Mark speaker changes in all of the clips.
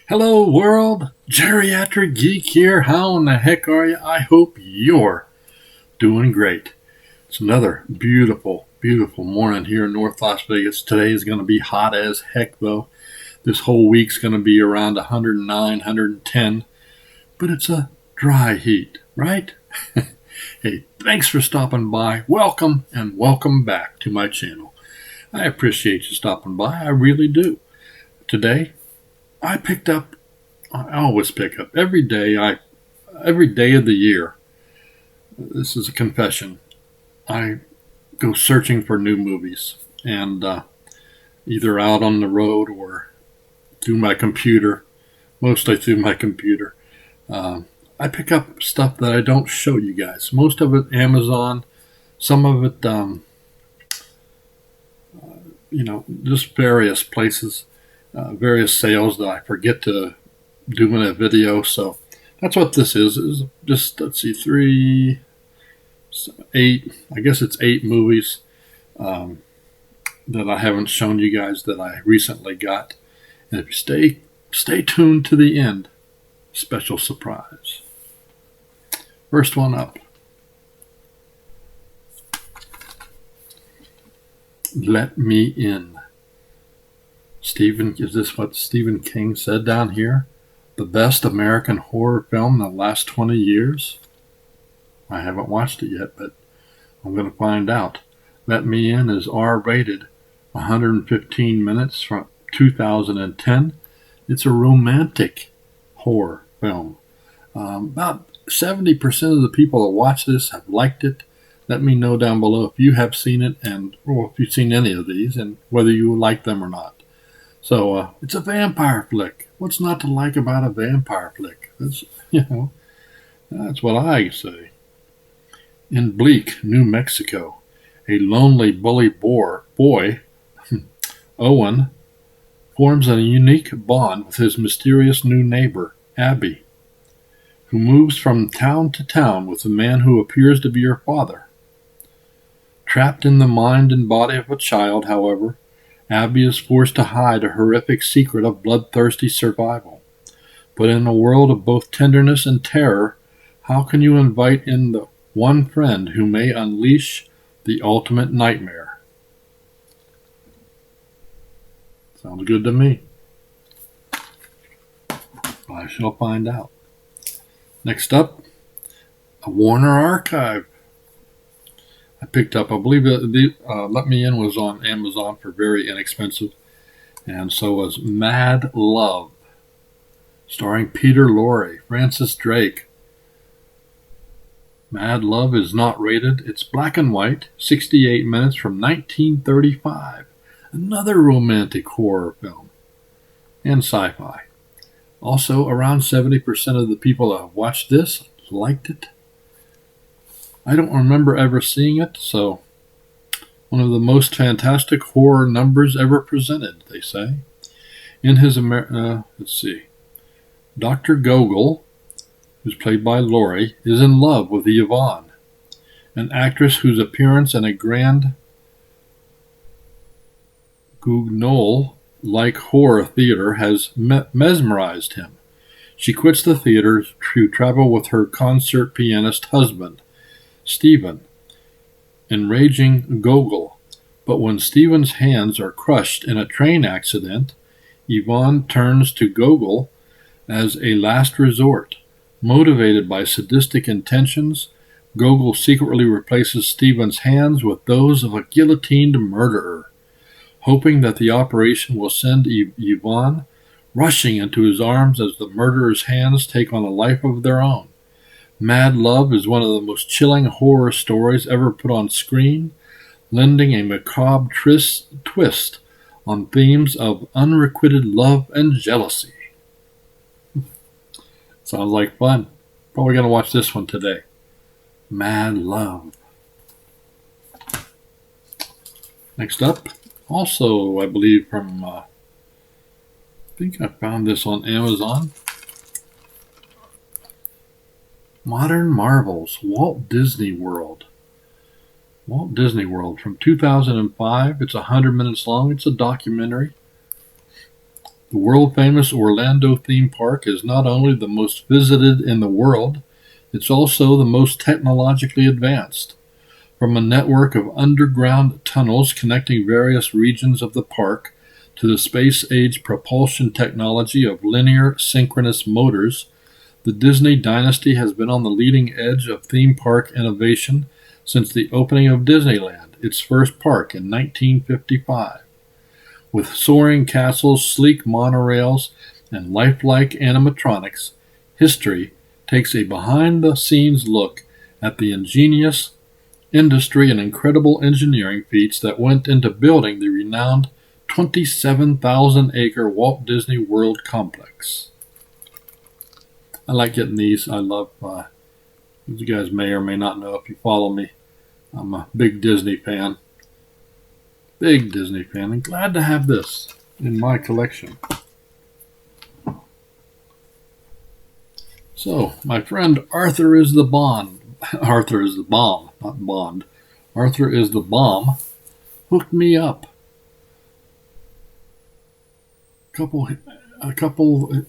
Speaker 1: Hello world, Geriatric Geek here. How in the heck are you? I hope you're doing great. It's another beautiful, beautiful morning here in North Las Vegas. Today is going to be hot as heck though. This whole week's going to be around 109, 110, but it's a dry heat, right? Hey, thanks for stopping by. Welcome and welcome back to my channel. I appreciate you stopping by. I really do. Today, I always pick up every day of the year. This is a confession. I go searching for new movies, and either out on the road or through my computer, mostly through my computer. I pick up stuff that I don't show you guys. Most of it Amazon, some of it, just various places. Various sales that I forget to do in a video. So that's what this is just, let's see, 8, I guess it's 8 movies that I haven't shown you guys that I recently got. And if you stay tuned to the end, special surprise. First one up. Let Me In. Is this what Stephen King said down here? The best American horror film in the last 20 years? I haven't watched it yet, but I'm going to find out. Let Me In is R-rated, 115 minutes from 2010. It's a romantic horror film. About 70% of the people that watch this have liked it. Let me know down below if you have seen it or if you've seen any of these and whether you like them or not. So it's a vampire flick. What's not to like about a vampire flick? That's what I say. In Bleak, New Mexico, a lonely bully boy, Owen, forms a unique bond with his mysterious new neighbor, Abby, who moves from town to town with a man who appears to be her father. Trapped in the mind and body of a child, however, Abby is forced to hide a horrific secret of bloodthirsty survival. But in a world of both tenderness and terror, how can you invite in the one friend who may unleash the ultimate nightmare? Sounds good to me. I shall find out. Next up, a Warner Archive. I picked up, I believe Let Me In was on Amazon for very inexpensive, and so was Mad Love, starring Peter Lorre, Francis Drake. Mad Love is not rated. It's black and white, 68 minutes from 1935. Another romantic horror film and sci-fi. Also, around 70% of the people that have watched this liked it. I don't remember ever seeing it, so one of the most fantastic horror numbers ever presented, they say. In his let's see, Dr. Gogol, who's played by Laurie, is in love with Yvonne, an actress whose appearance in a Grand Guignol-like horror theater has mesmerized him. She quits the theater to travel with her concert pianist husband, Stephen, enraging Gogol, but when Stephen's hands are crushed in a train accident, Yvonne turns to Gogol as a last resort. Motivated by sadistic intentions, Gogol secretly replaces Stephen's hands with those of a guillotined murderer, hoping that the operation will send Yvonne rushing into his arms as the murderer's hands take on a life of their own. Mad Love is one of the most chilling horror stories ever put on screen, lending a macabre twist on themes of unrequited love and jealousy. Sounds like fun. Probably going to watch this one today. Mad Love. Next up, also I believe from, I think I found this on Amazon. Modern Marvels, Walt Disney World. Walt Disney World from 2005. It's 100 minutes long. It's a documentary. The world-famous Orlando theme park is not only the most visited in the world, it's also the most technologically advanced. From a network of underground tunnels connecting various regions of the park to the space-age propulsion technology of linear synchronous motors, the Disney dynasty has been on the leading edge of theme park innovation since the opening of Disneyland, its first park in 1955. With soaring castles, sleek monorails, and lifelike animatronics, history takes a behind-the-scenes look at the ingenious industry and incredible engineering feats that went into building the renowned 27,000-acre Walt Disney World complex. I like getting these. I love, as you guys may or may not know if you follow me, I'm a big Disney fan. Big Disney fan, and glad to have this in my collection. So, my friend Arthur is the Bond. Arthur is the bomb, not Bond. Arthur is the bomb. Hooked me up. A couple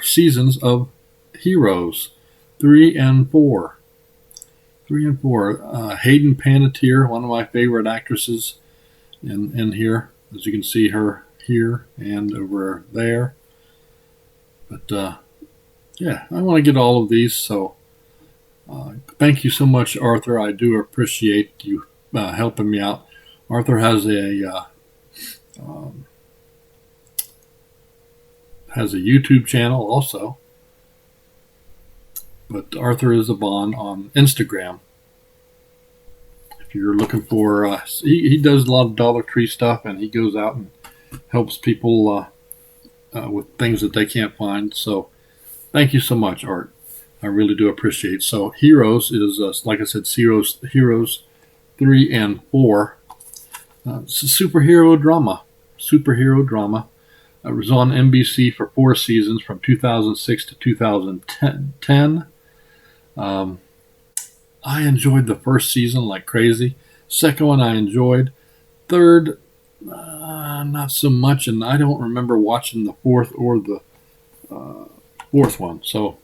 Speaker 1: seasons of Heroes, 3 and 4. 3 and 4. Hayden Panettiere, one of my favorite actresses in here. As you can see her here and over there. But yeah, I want to get all of these, so thank you so much, Arthur. I do appreciate you helping me out. Arthur has a YouTube channel also, but Arthur is the Bond on Instagram. If you're looking for, he does a lot of Dollar Tree stuff, and he goes out and helps people with things that they can't find. So thank you so much, Art. I really do appreciate it. So Heroes is, like I said, Heroes 3 and 4. It's a superhero drama. It was on NBC for 4 seasons from 2006 to 2010. I enjoyed the first season like crazy. Second one I enjoyed. Third, not so much, and I don't remember watching the fourth or the fourth one. So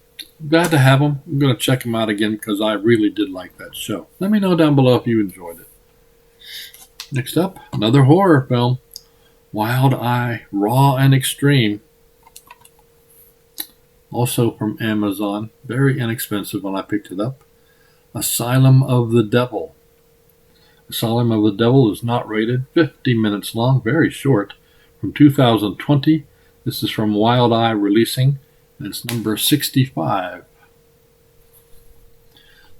Speaker 1: glad to have them. I'm going to check them out again because I really did like that show. Let me know down below if you enjoyed it. Next up, another horror film. Wild Eye, Raw and Extreme. Also from Amazon. Very inexpensive when I picked it up. Asylum of the Devil. Asylum of the Devil is not rated. 50 minutes long. Very short. From 2020. This is from Wild Eye Releasing. And it's number 65.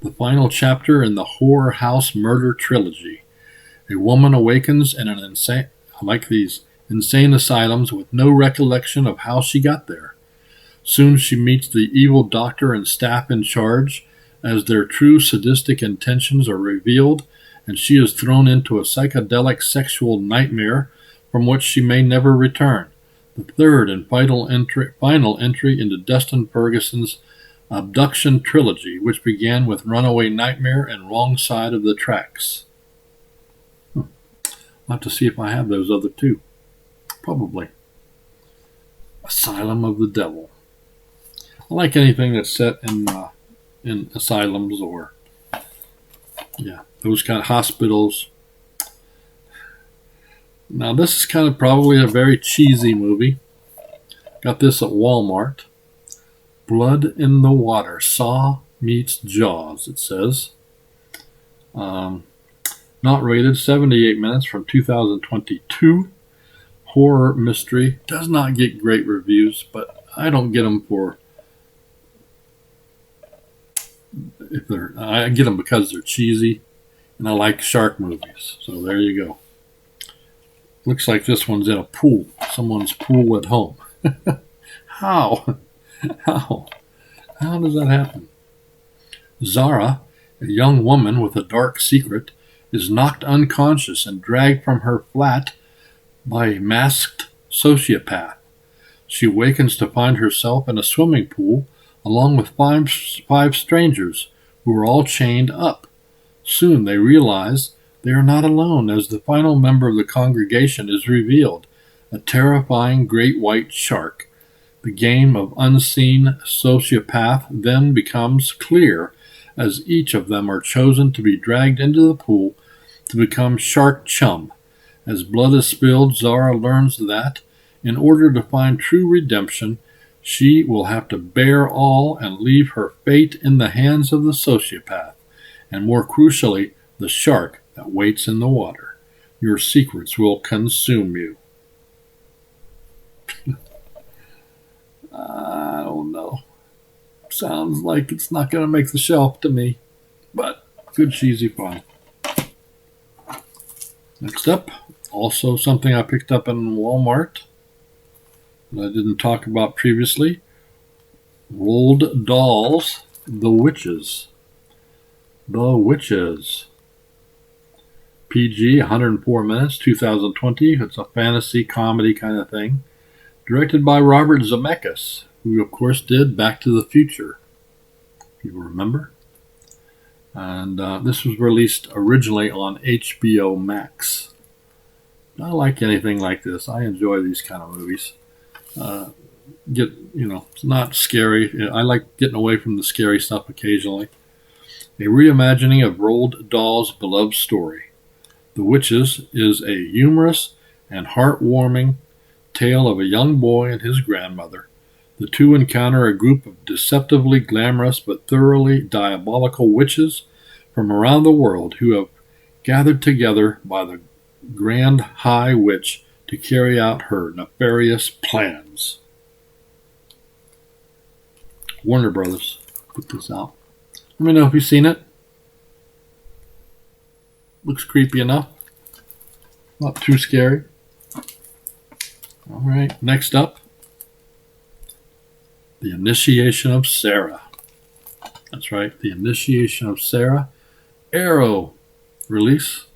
Speaker 1: The final chapter in the Horror House Murder Trilogy. A woman awakens in an insane asylums with no recollection of how she got there. Soon she meets the evil doctor and staff in charge as their true sadistic intentions are revealed, and she is thrown into a psychedelic sexual nightmare from which she may never return. The third and final entry into Dustin Ferguson's Abduction Trilogy, which began with Runaway Nightmare and Wrong Side of the Tracks. I'll have to see if I have those other two. Probably. Asylum of the Devil. I like anything that's set in asylums or, those kind of hospitals. Now this is kind of probably a very cheesy movie. Got this at Walmart. Blood in the Water. Saw meets Jaws, it says. Not rated. 78 minutes from 2022. Horror mystery. Does not get great reviews, but I don't get them I get them because they're cheesy, and I like shark movies. So there you go. Looks like this one's in a pool. Someone's pool at home. How? How does that happen? Zara, a young woman with a dark secret, is knocked unconscious and dragged from her flat by a masked sociopath. She awakens to find herself in a swimming pool along with five strangers who are all chained up. Soon they realize they are not alone as the final member of the congregation is revealed, a terrifying great white shark. The game of unseen sociopath then becomes clear as each of them are chosen to be dragged into the pool to become shark chum. As blood is spilled, Zara learns that, in order to find true redemption, she will have to bear all and leave her fate in the hands of the sociopath, and more crucially, the shark that waits in the water. Your secrets will consume you. I don't know. Sounds like it's not going to make the shelf to me, but good cheesy fun. Next up, also something I picked up in Walmart that I didn't talk about previously. Roald Dahl's The Witches. The Witches. PG, 104 minutes, 2020. It's a fantasy comedy kind of thing. Directed by Robert Zemeckis, who of course did Back to the Future, if you remember. And this was released originally on HBO Max. I like anything like this. I enjoy these kind of movies. It's not scary. I like getting away from the scary stuff occasionally. A reimagining of Roald Dahl's beloved story. The Witches is a humorous and heartwarming tale of a young boy and his grandmother. The two encounter a group of deceptively glamorous but thoroughly diabolical witches from around the world who have gathered together by the Grand High Witch to carry out her nefarious plans. Warner Brothers put this out. Let me know if you've seen it. Looks creepy enough. Not too scary. All right, next up, The Initiation of Sarah. That's right, The Initiation of Sarah. Arrow release.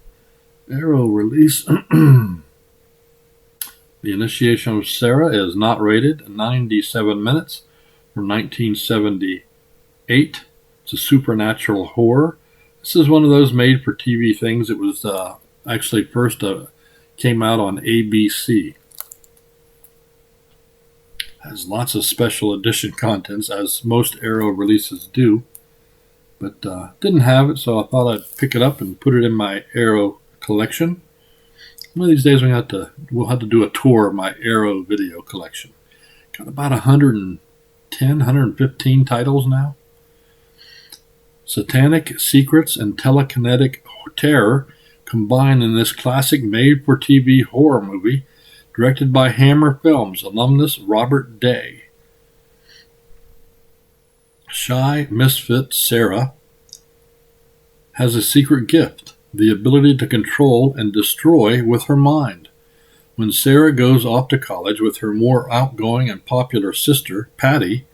Speaker 1: The Initiation of Sarah is not rated, 97 minutes from 1978. It's a supernatural horror. This is one of those made-for-TV things. It was actually first came out on ABC. Has lots of special edition contents, as most Arrow releases do. But didn't have it, so I thought I'd pick it up and put it in my Arrow collection. One of these days we'll have to do a tour of my Arrow video collection. Got about 110, 115 titles now. Satanic secrets and telekinetic terror combine in this classic made-for-TV horror movie directed by Hammer Films alumnus Robert Day. Shy misfit Sarah has a secret gift, the ability to control and destroy with her mind. When Sarah goes off to college with her more outgoing and popular sister, Patty,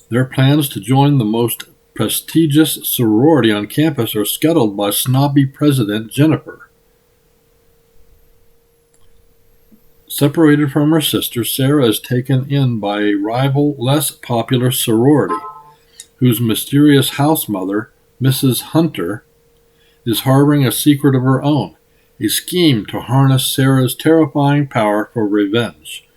Speaker 1: their plans to join the most prestigious sorority on campus are scuttled by snobby president Jennifer. Separated from her sister, Sarah is taken in by a rival, less popular sorority, whose mysterious house mother, Mrs. Hunter, is harboring a secret of her own, a scheme to harness Sarah's terrifying power for revenge.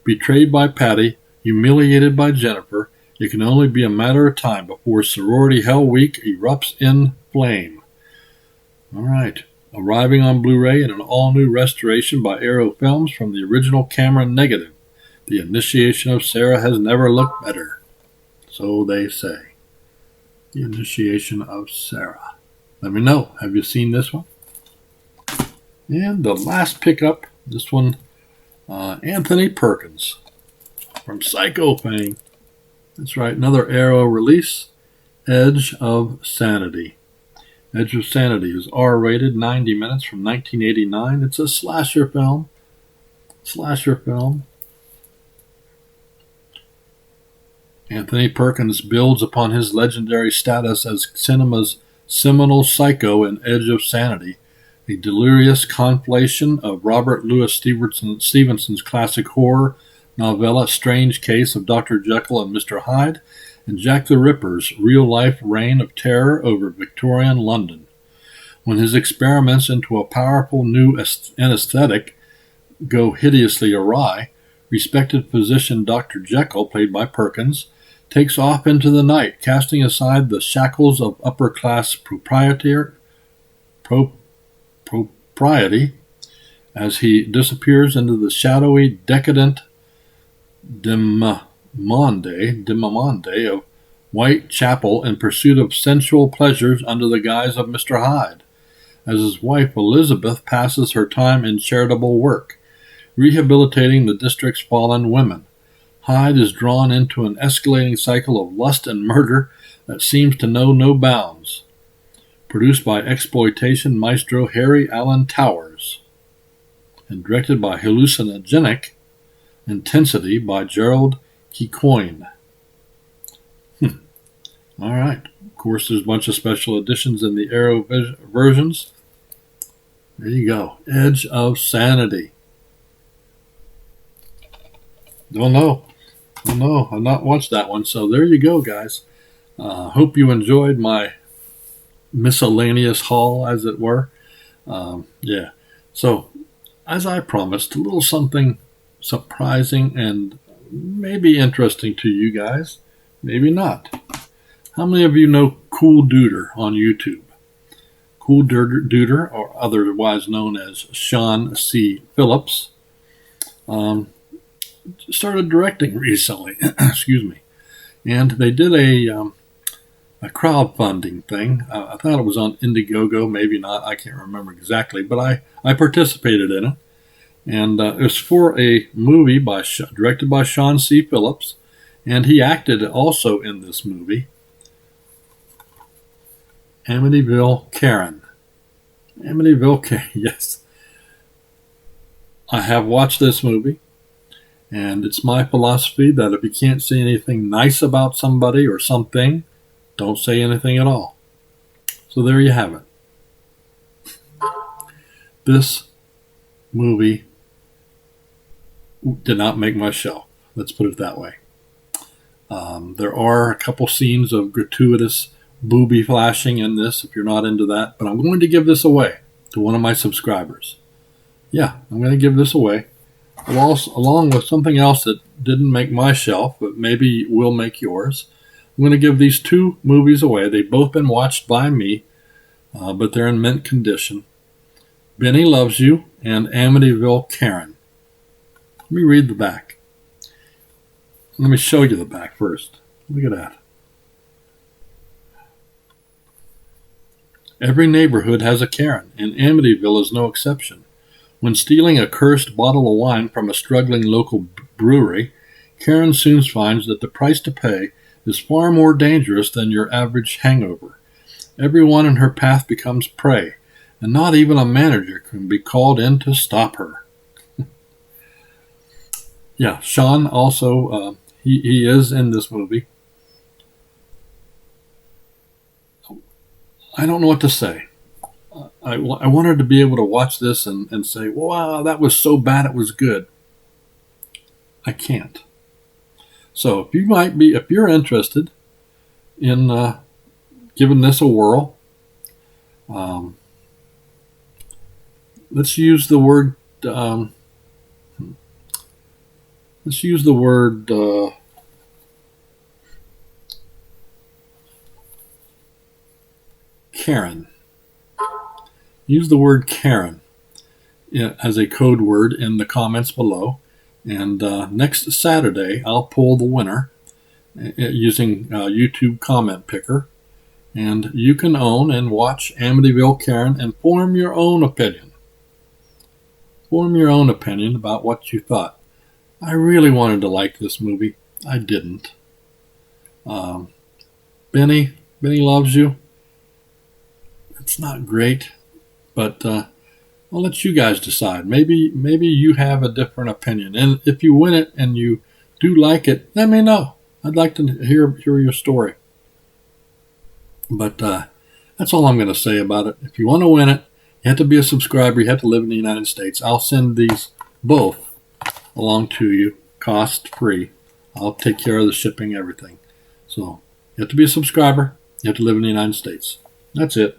Speaker 1: Betrayed by Patty, humiliated by Jennifer, it can only be a matter of time before Sorority Hell Week erupts in flame. All right. Arriving on Blu-ray in an all-new restoration by Arrow Films from the original camera negative. The Initiation of Sarah has never looked better. So they say. The Initiation of Sarah. Let me know. Have you seen this one? And the last pickup, this one, Anthony Perkins from Psycho fame. That's right, another Arrow release, Edge of Sanity. Edge of Sanity is R-rated, 90 minutes from 1989. It's a slasher film. Anthony Perkins builds upon his legendary status as cinema's seminal psycho in Edge of Sanity, a delirious conflation of Robert Louis Stevenson's classic horror novella Strange Case of Dr. Jekyll and Mr. Hyde, and Jack the Ripper's real-life reign of terror over Victorian London. When his experiments into a powerful new anesthetic go hideously awry, respected physician Dr. Jekyll, played by Perkins, takes off into the night, casting aside the shackles of upper-class propriety as he disappears into the shadowy, decadent demimonde of Whitechapel in pursuit of sensual pleasures under the guise of Mr. Hyde, as his wife Elizabeth passes her time in charitable work, rehabilitating the district's fallen women. Hyde is drawn into an escalating cycle of lust and murder that seems to know no bounds. Produced by exploitation maestro Harry Allen Towers, and directed by Hallucinogenic Intensity by Gerald Kecoyne. All right. Of course, there's a bunch of special editions in the Arrow versions. There you go. Edge of Sanity. Don't know. I've not watched that one. So there you go, guys. Hope you enjoyed my miscellaneous haul, as it were. Yeah. So, as I promised, a little something surprising and maybe interesting to you guys. Maybe not. How many of you know Cool Duder on YouTube? Cool Duder, or otherwise known as Sean C. Phillips, started directing recently. Excuse me. And they did a crowdfunding thing. I thought it was on Indiegogo, maybe not. I can't remember exactly, but I participated in it. And it was for a movie directed by Sean C. Phillips, and he acted also in this movie, Amityville Karen. Amityville Karen, yes. I have watched this movie, and it's my philosophy that if you can't say anything nice about somebody or something, don't say anything at all. So there you have it. This movie did not make my shelf. Let's put it that way. There are a couple scenes of gratuitous booby flashing in this, if you're not into that, but I'm going to give this away to one of my subscribers. Yeah, I'm going to give this away, along with something else that didn't make my shelf, but maybe will make yours. I'm going to give these two movies away. They've both been watched by me, but they're in mint condition. Benny Loves You and Amityville Karen. Let me read the back. Let me show you the back first. Look at that. Every neighborhood has a Karen, and Amityville is no exception. When stealing a cursed bottle of wine from a struggling local brewery, Karen soon finds that the price to pay is far more dangerous than your average hangover. Everyone in her path becomes prey, and not even a manager can be called in to stop her. Yeah, Sean also, he is in this movie. I don't know what to say. I wanted to be able to watch this and say, wow, that was so bad it was good. I can't. So if you're interested in giving this a whirl, let's use the word Karen. Use the word Karen as a code word in the comments below. And next Saturday, I'll pull the winner using YouTube comment picker. And you can own and watch Amityville Karen and form your own opinion. Form your own opinion about what you thought. I really wanted to like this movie. I didn't. Benny Loves You. It's not great, but I'll let you guys decide. Maybe you have a different opinion. And if you win it and you do like it, let me know. I'd like to hear your story. But that's all I'm going to say about it. If you want to win it, you have to be a subscriber. You have to live in the United States. I'll send these both along to you, cost-free. I'll take care of the shipping, everything. So you have to be a subscriber. You have to live in the United States. That's it.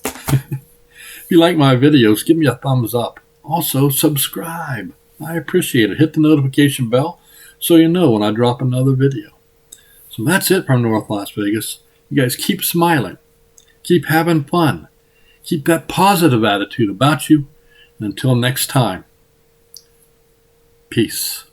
Speaker 1: If you like my videos, give me a thumbs up. Also, subscribe. I appreciate it. Hit the notification bell so you know when I drop another video. So that's it from North Las Vegas. You guys keep smiling. Keep having fun. Keep that positive attitude about you. And until next time, peace.